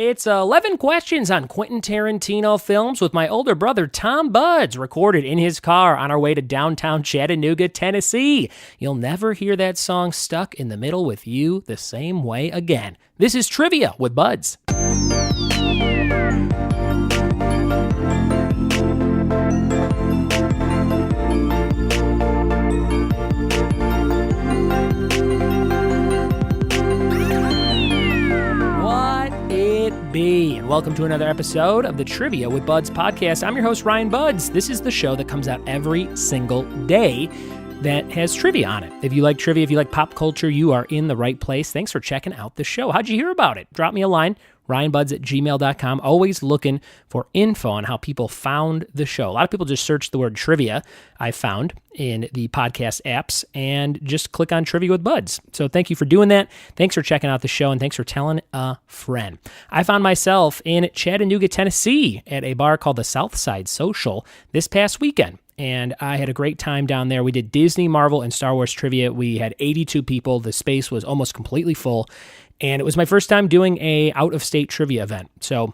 It's 11 questions on Quentin Tarantino films with my older brother Tom Buds, recorded in his car on our way to downtown Chattanooga, Tennessee. You'll never hear that song stuck in the middle with you the same way again. This is Trivia with Buds. And welcome to another episode of the Trivia with Buds podcast. I'm your host, Ryan Buds. This is the show that comes out every single day that has trivia on it. If you like trivia, if you like pop culture, you are in the right place. Thanks for checking out the show. How'd you hear about it? Drop me a line, ryanbuds@gmail.com. Always looking for info on how people found the show. A lot of people just search the word trivia, I found, in the podcast apps, and just click on Trivia with Buds. So thank you for doing that. Thanks for checking out the show, and thanks for telling a friend. I found myself in Chattanooga, Tennessee, at a bar called the Southside Social this past weekend. And I had a great time down there. We did Disney, Marvel, and Star Wars trivia. We had 82 people. The space was almost completely full. And it was my first time doing a out-of-state trivia event. So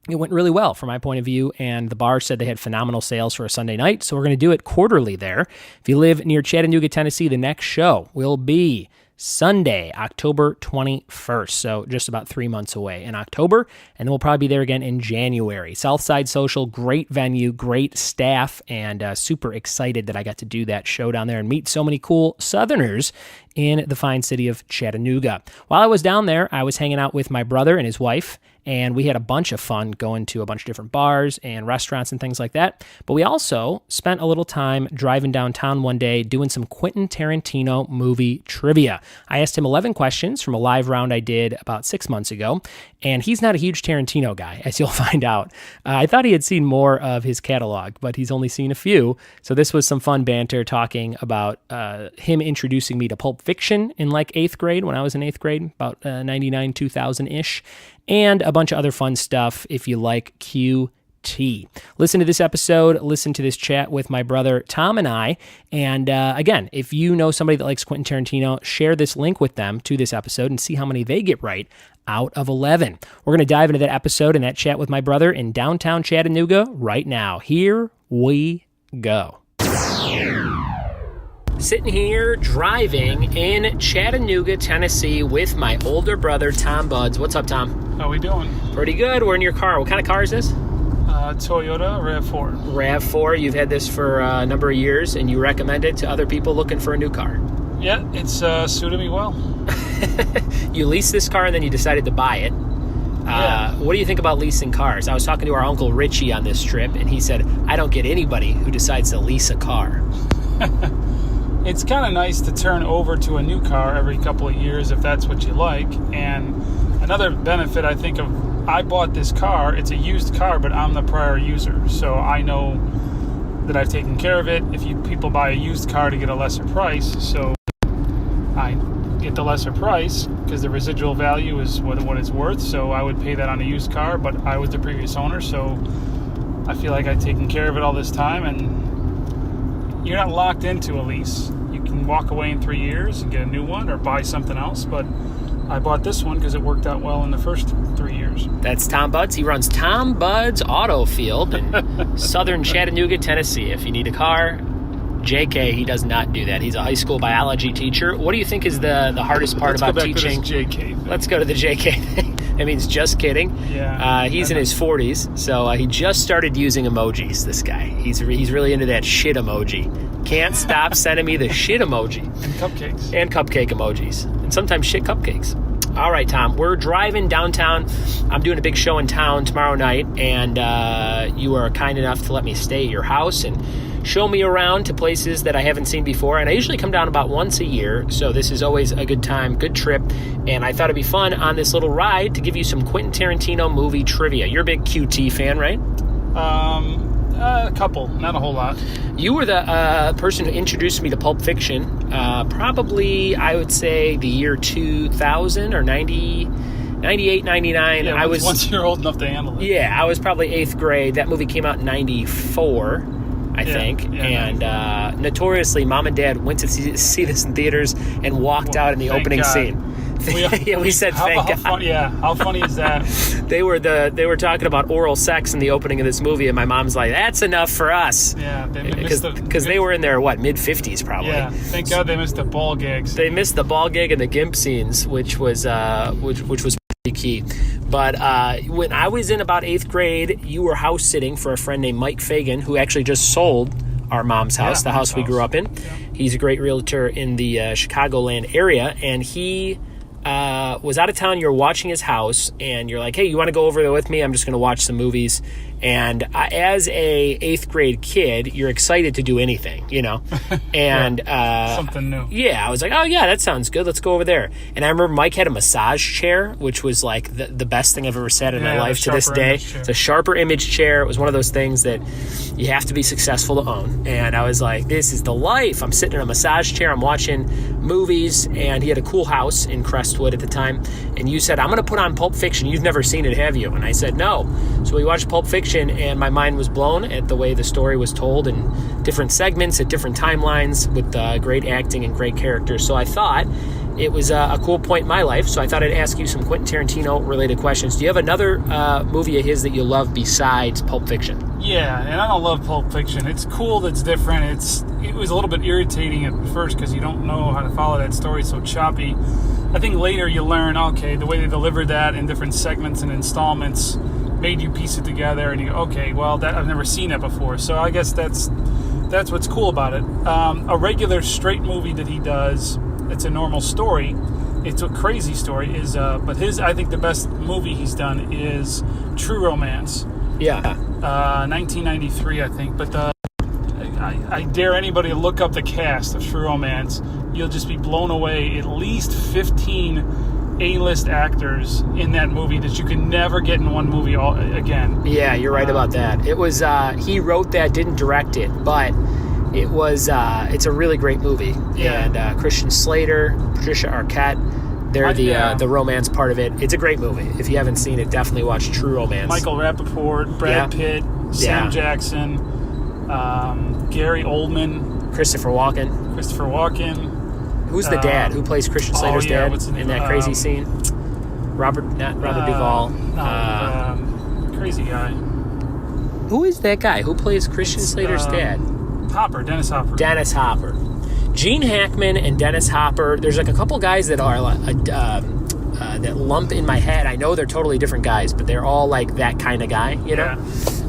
it went really well from my point of view, and the bar said they had phenomenal sales for a Sunday night, so we're going to do it quarterly there. If you live near Chattanooga, Tennessee, the next show will be Sunday, October 21st, so just about 3 months away in October, and then we'll probably be there again in January. Southside Social, great venue, great staff, and super excited that I got to do that show down there and meet so many cool Southerners in the fine city of Chattanooga. While I was down there, I was hanging out with my brother and his wife, and we had a bunch of fun going to a bunch of different bars and restaurants and things like that. But we also spent a little time driving downtown one day doing some Quentin Tarantino movie trivia. I asked him 11 questions from a live round I did about 6 months ago, and he's not a huge Tarantino guy, as you'll find out. I thought he had seen more of his catalog, but he's only seen a few. So this was some fun banter talking about him introducing me to Pulp Fiction in like 8th grade, when I was in 8th grade, about 99, 2000-ish. And a bunch of other fun stuff if you like QT. Listen to this episode, listen to this chat with my brother Tom and I. And again, if you know somebody that likes Quentin Tarantino, share this link with them to this episode and see how many they get right out of 11. We're going to dive into that episode and that chat with my brother in downtown Chattanooga right now. Here we go. Sitting here driving in Chattanooga, Tennessee with my older brother, Tom Buds. What's up, Tom? How we doing? Pretty good. We're in your car. What kind of car is this? Toyota RAV4. RAV4. You've had this for a number of years, and you recommend it to other people looking for a new car. Yeah, it's suited me well. You leased this car, and then you decided to buy it. Yeah. What do you think about leasing cars? I was talking to our Uncle Richie on this trip, and he said, I don't get anybody who decides to lease a car. It's kind of nice to turn over to a new car every couple of years if that's what you like. And another benefit I think of, I bought this car, it's a used car, but I'm the prior user. So I know that I've taken care of it. People buy a used car to get a lesser price, so I get the lesser price because the residual value is what it's worth. So I would pay that on a used car, but I was the previous owner, so I feel like I've taken care of it all this time, and you're not locked into a lease. You can walk away in 3 years and get a new one or buy something else, but I bought this one because it worked out well in the first 3 years. That's Tom Buds. He runs Tom Buds Auto Field in southern Chattanooga, Tennessee. If you need a car, JK, he does not do that. He's a high school biology teacher. What do you think is the hardest part about teaching? Let's go back to this JK thing. Let's go to the JK thing. That means just kidding. Yeah. He's in his 40s, so he just started using emojis, this guy. He's really into that shit emoji. Can't stop sending me the shit emoji. And cupcakes. And cupcake emojis. And sometimes shit cupcakes. All right, Tom, we're driving downtown. I'm doing a big show in town tomorrow night, and you are kind enough to let me stay at your house and show me around to places that I haven't seen before. And I usually come down about once a year, so this is always a good time, good trip. And I thought it'd be fun on this little ride to give you some Quentin Tarantino movie trivia. You're a big QT fan, right? A couple, not a whole lot. You were the person who introduced me to Pulp Fiction, probably, I would say, the year 2000 or 98, 99. Yeah, once you're old enough to handle it. Yeah, I was probably 8th grade. That movie came out in 94. I think. And notoriously, Mom and Dad went to see this in theaters and walked out in the opening scene. We said thank God. How funny is that? They were talking about oral sex in the opening of this movie, and my mom's like, "That's enough for us." Yeah, because they were in their mid-50s probably. Yeah, thank God they missed the ball gigs. They missed the ball gig and the gimp scenes, which was pretty key. But when I was in about 8th grade, you were house sitting for a friend named Mike Fagan, who actually just sold our mom's house, the house we grew up in. Yeah. He's a great realtor in the Chicagoland area, and he was out of town. You're watching his house, and you're like, "Hey, you want to go over there with me? I'm just going to watch some movies." And as a 8th grade kid, you're excited to do anything, and something new. Yeah, I was like, "Oh yeah, that sounds good. Let's go over there." And I remember Mike had a massage chair, which was like the best thing I've ever sat in my life to this day. It's a sharper image chair. It was one of those things that you have to be successful to own. And I was like, "This is the life." I'm sitting in a massage chair. I'm watching movies, and he had a cool house in Crestwood at the time. And you said, "I'm going to put on Pulp Fiction. You've never seen it, have you?" And I said, "No." So we watched Pulp Fiction, and my mind was blown at the way the story was told in different segments at different timelines with great acting and great characters. So I thought it was a cool point in my life. So I thought I'd ask you some Quentin Tarantino related questions. Do you have another movie of his that you love besides Pulp Fiction? Yeah, and I don't love Pulp Fiction. It's cool, that's different. It was a little bit irritating at first because you don't know how to follow that story, so choppy. I think later you learn, okay, the way they delivered that in different segments and installments made you piece it together, and you go, okay, well, that I've never seen that before. So I guess that's what's cool about it. A regular straight movie that he does, it's a normal story. It's a crazy story. But I think the best movie he's done is True Romance. Yeah. 1993, I think. But I dare anybody to look up the cast of True Romance. You'll just be blown away. At least 15 A-list actors in that movie that you can never get in one movie again. Yeah, you're right about that. It was he wrote that, didn't direct it, but it was it's a really great movie. Yeah. And Christian Slater, Patricia Arquette, they're the romance part of it. It's a great movie. If you haven't seen it, definitely watch True Romance. Michael Rappaport, Brad Pitt, Sam Jackson, Gary Oldman, Christopher Walken. Who's the dad? Who plays Christian Slater's dad in that crazy scene? Robert Duvall. Crazy guy. Who is that guy? Who plays Christian Slater's dad? Dennis Hopper. Dennis Hopper. Gene Hackman and Dennis Hopper. There's like a couple guys that are that lump in my head. I know they're totally different guys, but they're all like that kind of guy, Yeah.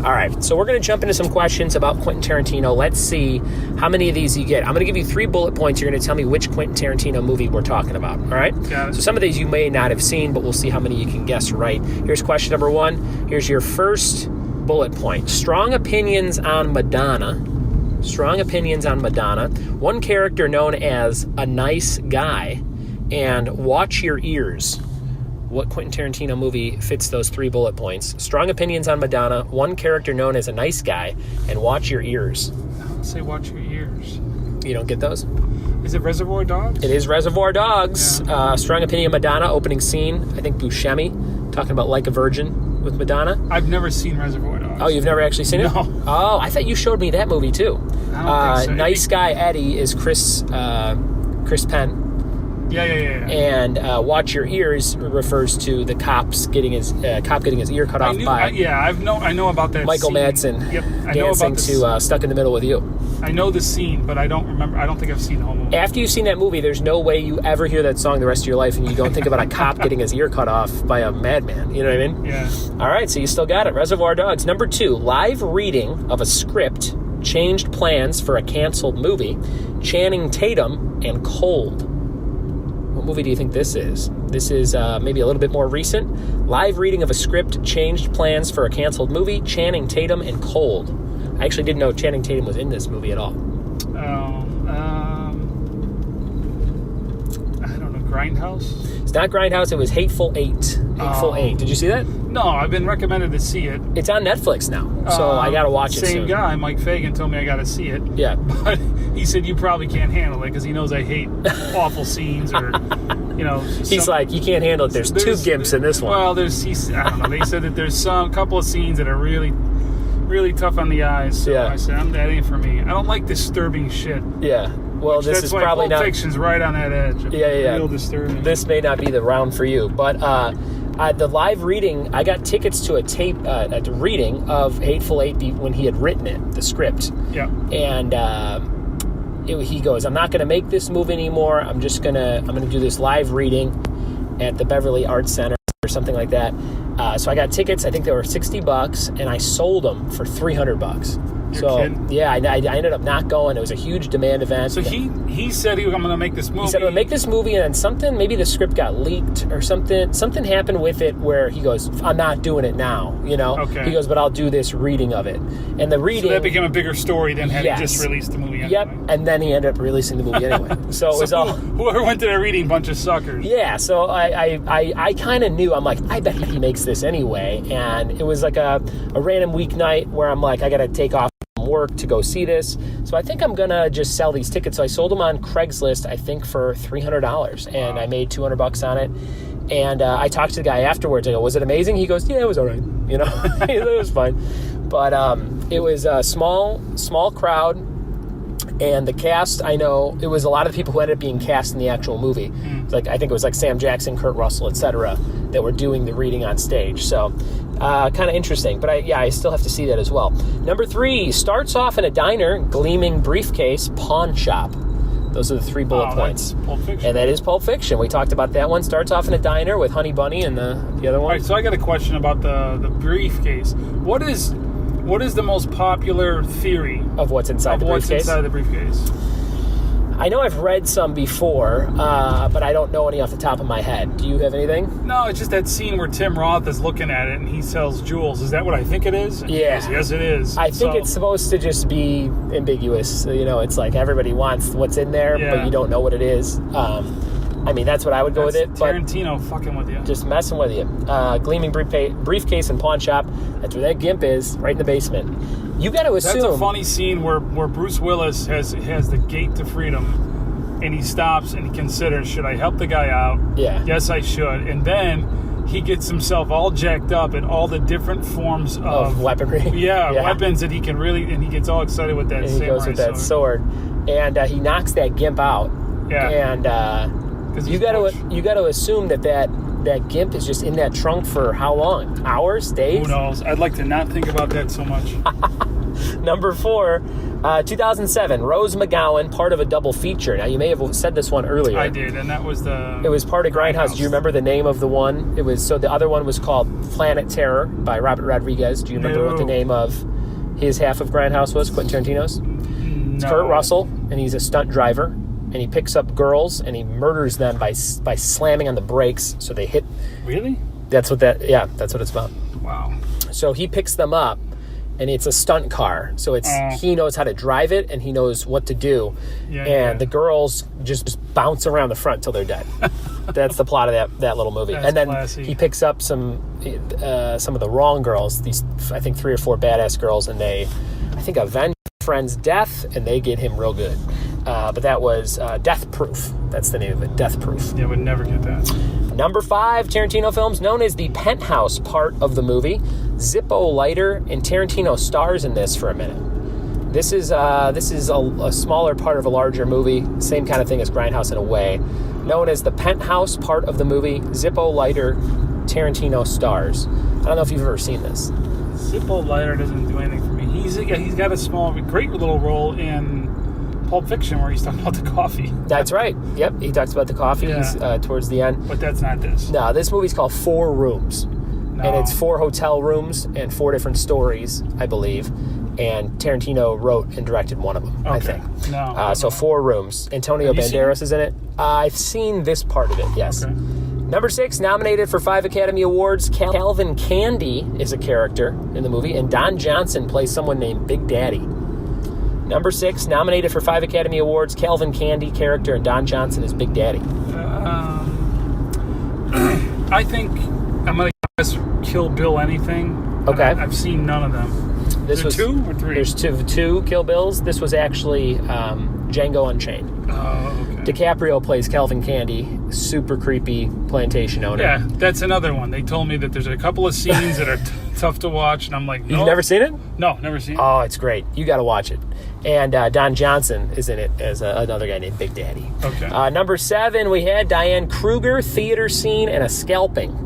All right, so we're going to jump into some questions about Quentin Tarantino. Let's see how many of these you get. I'm going to give you 3 bullet points. You're going to tell me which Quentin Tarantino movie we're talking about, all right? Got it. So some of these you may not have seen, but we'll see how many you can guess right. Here's question number 1. Here's your first bullet point. Strong opinions on Madonna. One character known as a nice guy, and watch your ears. What Quentin Tarantino movie fits those 3 bullet points? Strong opinions on Madonna, one character known as a nice guy, and watch your ears. I would say watch your ears. You don't get those? Is it Reservoir Dogs? It is Reservoir Dogs. Yeah. Strong opinion of Madonna, opening scene. I think Buscemi, talking about Like a Virgin with Madonna. I've never seen Reservoir Dogs. Oh, you've never actually seen it? No. Oh, I thought you showed me that movie too. I don't think so. Nice Guy Eddie is Chris Penn. Yeah. And watch your ears refers to the cop getting his ear cut off by. I know about that. Michael scene. Madsen. Yep, I dancing know about to "Stuck in the Middle with You." I know the scene, but I don't remember. I don't think I've seen the whole movie. After you've seen that movie, there's no way you ever hear that song the rest of your life, and you don't think about a cop getting his ear cut off by a madman. You know what I mean? Yeah. All right, so you still got it. Reservoir Dogs. Number 2, live reading of a script changed plans for a canceled movie. Channing Tatum and Cold. What movie do you think this is? This is maybe a little bit more recent. Live reading of a script changed plans for a canceled movie. Channing Tatum and Cold. I actually didn't know Channing Tatum was in this movie at all. I don't know. Grindhouse? It's not Grindhouse. It was Hateful Eight. Hateful Eight. Did you see that? No, I've been recommended to see it. It's on Netflix now, so I got to watch it soon. Same guy, Mike Fagan, told me I got to see it. Yeah. But he said you probably can't handle it because he knows I hate awful scenes or, He's like, you can't handle it. There's 2 gimps in this one. Well, I don't know. They said that there's some couple of scenes that are really, really tough on the eyes. So I said, that ain't for me. I don't like disturbing shit. Yeah. Well, this That's is why probably Pulp not. Fiction's right on that edge. Yeah. Real disturbing. This may not be the round for you, but the live reading, I got tickets to a reading of Hateful Eight when he had written it, the script. Yeah. And he goes, I'm not going to make this movie anymore. I'm gonna do this live reading at the Beverly Arts Center or something like that. So I got tickets. I think they were $60, and I sold them for $300. You're kidding? Yeah, I ended up not going. It was a huge demand event. So he said I'm going to make this movie. He said, I'm going to make this movie, and then maybe the script got leaked or something. Something happened with it where he goes, I'm not doing it now, Okay. He goes, but I'll do this reading of it. And the reading... So that became a bigger story than had Yes. he just released the movie anyway. Yep, and then he ended up releasing the movie anyway. So it was all... Whoever went to that reading, bunch of suckers. Yeah, so I kind of knew. I'm like, I bet he makes this anyway. And it was like a random weeknight where I'm like, I got to take off work to go see this. So I think I'm going to just sell these tickets. So I sold them on Craigslist, I think, for $300. And I made $200 on it. And I talked to the guy afterwards. I go, was it amazing? He goes, yeah, it was all right. It was fine. But it was a small crowd. And the cast, I know, it was a lot of people who ended up being cast in the actual movie. Like I think it was like Sam Jackson, Kurt Russell, etc., that were doing the reading on stage. So kind of interesting. But I still have to see that as well. Number 3, starts off in a diner, gleaming briefcase, pawn shop. Those are the 3 bullet points. That's Pulp Fiction. And that is Pulp Fiction. We talked about that one. Starts off in a diner with Honey Bunny and the other one. All right, so I got a question about the briefcase. What is the most popular theory Of what's inside the briefcase? What's inside the briefcase? I know I've read some before, but I don't know any off the top of my head. Do you have anything? No, it's just that scene where Tim Roth is looking at it and he sells jewels. Is that what I think it is? Yeah. Yes, it is. I think it's supposed to just be ambiguous. It's like everybody wants what's in there, but you don't know what it is. That's what I would go with it. Tarantino fucking with you. Just messing with you. Gleaming briefcase and pawn shop. That's where that gimp is, right in the basement. You got to assume... That's a funny scene where Bruce Willis has the gate to freedom, and he stops and he considers, should I help the guy out? Yeah. Yes, I should. And then he gets himself all jacked up in all the different forms of weaponry. Yeah, weapons that he can really... And he gets all excited with that and he goes with that sword. And he knocks that gimp out. Yeah. And you got to assume that gimp is just in that trunk for how long? Hours? Days? Who knows? I'd like to not think about that so much. Number 4, 2007, Rose McGowan, part of a double feature. Now, you may have said this one earlier. I did, and that was It was part of Grindhouse. Do you remember the name of the one? So the other one was called Planet Terror by Robert Rodriguez. Do you remember what the name of his half of Grindhouse was? Quentin Tarantino's? No. It's Kurt Russell, and he's a stunt driver. And he picks up girls and he murders them by slamming on the brakes so they hit. Really? That's what it's about. Wow. So he picks them up, and it's a stunt car. So he knows how to drive it and he knows what to do. The girls just bounce around the front till they're dead. That's the plot of that little movie. That's and then classy. He picks up some of the wrong girls. These, I think, 3 or 4 badass girls, and they, I think, avenge friend's death, and they get him real good. But that was Death Proof. That's the name of it, Death Proof. Yeah, would never get that. Number 5, Tarantino films, known as the penthouse part of the movie. Zippo lighter, and Tarantino stars in this for a minute. This is a smaller part of a larger movie, same kind of thing as Grindhouse in a way. Known as the penthouse part of the movie, Zippo lighter, Tarantino stars. I don't know if you've ever seen this. Zippo lighter doesn't do anything for me. He's got a great little role in Pulp Fiction where he's talking about the coffee. That's right. Yep, he talks about the coffee towards the end. But that's not this. No, this movie's called 4 Rooms. No. And it's 4 hotel rooms and 4 different stories, I believe. And Tarantino wrote and directed one of them, I think. No. So 4 Rooms. Antonio Banderas is in it. I've seen this part of it, yes. Okay. Number 6, nominated for 5 Academy Awards, Calvin Candy is a character in the movie, and Don Johnson plays someone named Big Daddy. Number 6, nominated for 5 Academy Awards, Calvin Candy character, and Don Johnson is Big Daddy. I think I'm going to guess Kill Bill anything. Okay. I've seen none of them. This was 2 or 3? There's two Kill Bills. This was actually Django Unchained. Oh, okay. DiCaprio plays Calvin Candy, super creepy plantation owner. Yeah, that's another one. They told me that there's a couple of scenes that are tough to watch, and I'm like, no. You've never seen it? No, never seen it. Oh, it's great. You got to watch it. And Don Johnson is in it as another guy named Big Daddy. Okay. Number 7, we had Diane Kruger, theater scene, and a scalping.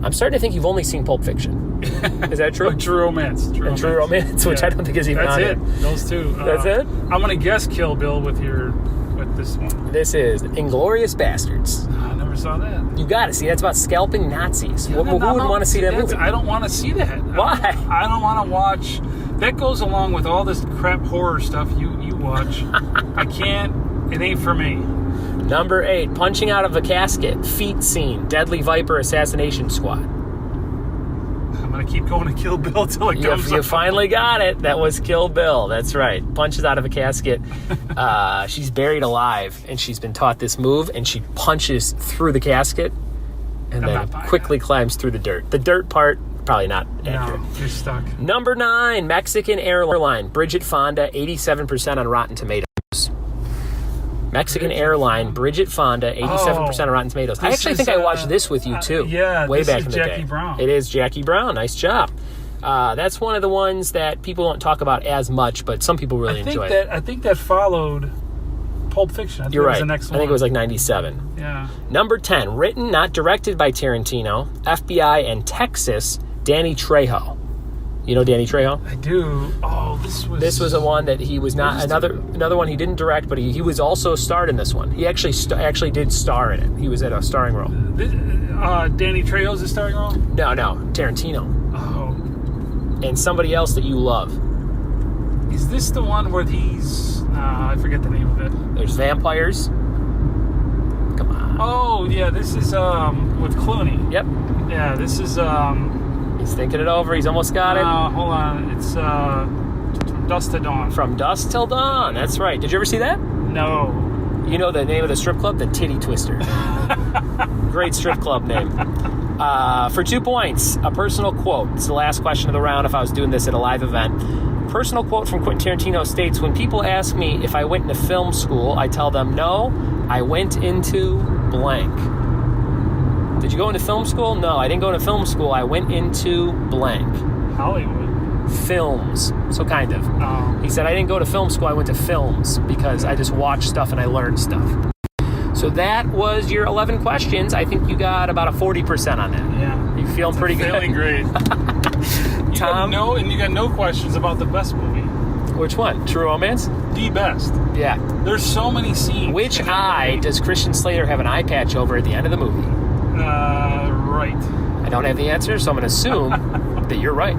I'm starting to think you've only seen Pulp Fiction. Is that true? True Romance. True Romance, which I don't think is even That's on it. it. Those two. That's it? I'm going to guess Kill Bill with this one. This is Inglourious Bastards. I never saw that. You got to see. That's about scalping Nazis. Who wouldn't want to see that movie? I don't want to see that. Why? I don't want to watch. That goes along with all this crap horror stuff you watch. I can't. It ain't for me. Number 8, punching out of a casket, feet scene, Deadly Viper assassination squad. I'm going to keep going to Kill Bill till it comes up. You finally got it. That was Kill Bill. That's right. Punches out of a casket. She's buried alive, and she's been taught this move, and she punches through the casket and then quickly climbs through the dirt. The dirt part, probably not accurate. No, you're stuck. Number 9, Mexican airline, Bridget Fonda, 87% on Rotten Tomatoes. Mexican airline, Bridget Fonda, 87% on Rotten Tomatoes. I actually think I watched this with you, too. Yeah, way back in the Jackie day. Brown. It is Jackie Brown. Nice job. That's one of the ones that people don't talk about as much, but some people really enjoy it. I think that followed Pulp Fiction. You're right. It was the next one. I think it was like 97. Yeah. Number 10, written, not directed by Tarantino, FBI and Texas, Danny Trejo. You know Danny Trejo? I do. Oh, this was a one that he was not another one he didn't direct, but he was also starred in this one. He actually did star in it. He was at a starring role. Danny Trejo's a starring role? No, Tarantino. Oh. And somebody else that you love. Is this the one where he's I forget the name of it. There's vampires. Come on. Oh, yeah, this is with Clooney. Yep. Yeah, this is He's thinking it over. He's almost got it. Hold on. It's From Dusk to Dawn. From Dusk Till Dawn. That's right. Did you ever see that? No. You know the name of the strip club? The Titty Twister. Great strip club name. For 2 points, a personal quote. It's the last question of the round if I was doing this at a live event. Personal quote from Quentin Tarantino states, when people ask me if I went into film school, I tell them, no, I went into blank. Did you go into film school? No, I didn't go into film school. I went into blank. Hollywood. Films. So kind of. Oh. He said, I didn't go to film school. I went to films because I just watched stuff and I learned stuff. So that was your 11 questions. I think you got about a 40% on that. Yeah. You feeling pretty good? Feeling great. Tom? You got no questions about the best movie. Which one? True Romance? The best. Yeah. There's so many scenes. Which eye does Christian Slater have an eye patch over at the end of the movie? Right. I don't have the answer, so I'm going to assume that you're right.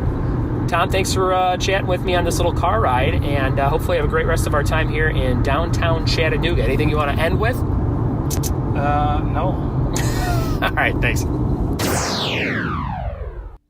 Tom, thanks for chatting with me on this little car ride, and hopefully have a great rest of our time here in downtown Chattanooga. Anything you want to end with? No. All right, thanks.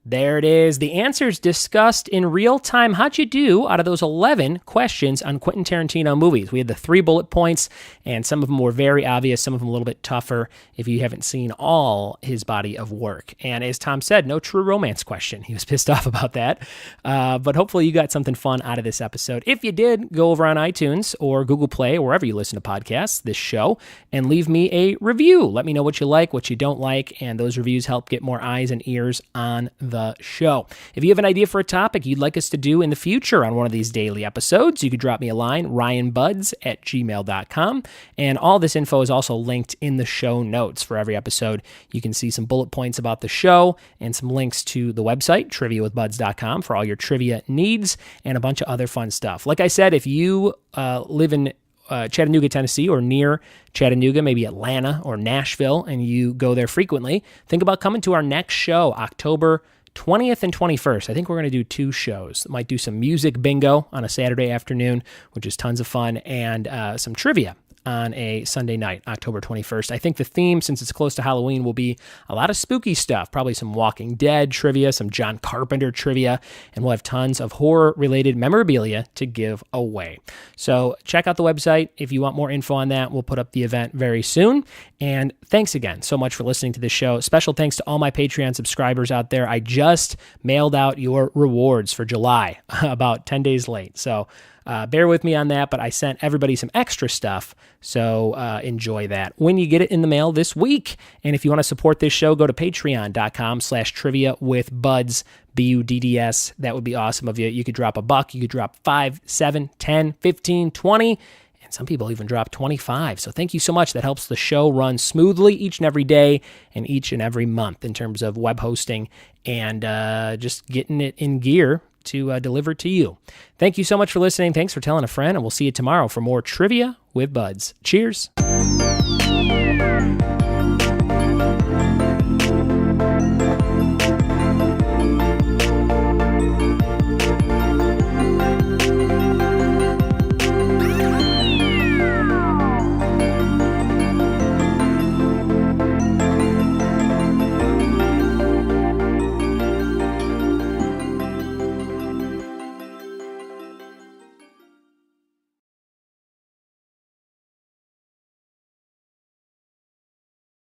There it is. The answers discussed in real time. How'd you do out of those 11 questions on Quentin Tarantino movies? We had the 3 bullet points, and some of them were very obvious, some of them a little bit tougher if you haven't seen all his body of work. And as Tom said, no True Romance question. He was pissed off about that. But hopefully you got something fun out of this episode. If you did, go over on iTunes or Google Play, or wherever you listen to podcasts, this show, and leave me a review. Let me know what you like, what you don't like, and those reviews help get more eyes and ears on the show. If you have an idea for a topic you'd like us to do in the future on one of these daily episodes, you could drop me a line, ryanbuds@gmail.com. And all this info is also linked in the show notes for every episode. You can see some bullet points about the show and some links to the website, triviawithbuds.com, for all your trivia needs and a bunch of other fun stuff. Like I said, if you live in Chattanooga, Tennessee, or near Chattanooga, maybe Atlanta or Nashville, and you go there frequently, think about coming to our next show, October 20th and 21st. I think we're going to do 2 shows. Might do some music bingo on a Saturday afternoon, which is tons of fun, and some trivia on a Sunday night, October 21st. I think the theme, since it's close to Halloween, will be a lot of spooky stuff, probably some Walking Dead trivia, some John Carpenter trivia, and we'll have tons of horror-related memorabilia to give away. So check out the website if you want more info on that. We'll put up the event very soon. And thanks again so much for listening to this show. Special thanks to all my Patreon subscribers out there. I just mailed out your rewards for July, about 10 days late. So bear with me on that, but I sent everybody some extra stuff, so enjoy that when you get it in the mail this week. And if you want to support this show, go to patreon.com/trivia with buds, BUDDS. That would be awesome of you. You could drop $1, you could drop 5, 7, 10, 15, 20, and some people even drop 25. So thank you so much. That helps the show run smoothly each and every day and each and every month in terms of web hosting and just getting it in gear to deliver to you. Thank you so much for listening. Thanks for telling a friend, and we'll see you tomorrow for more Trivia with Buds. Cheers.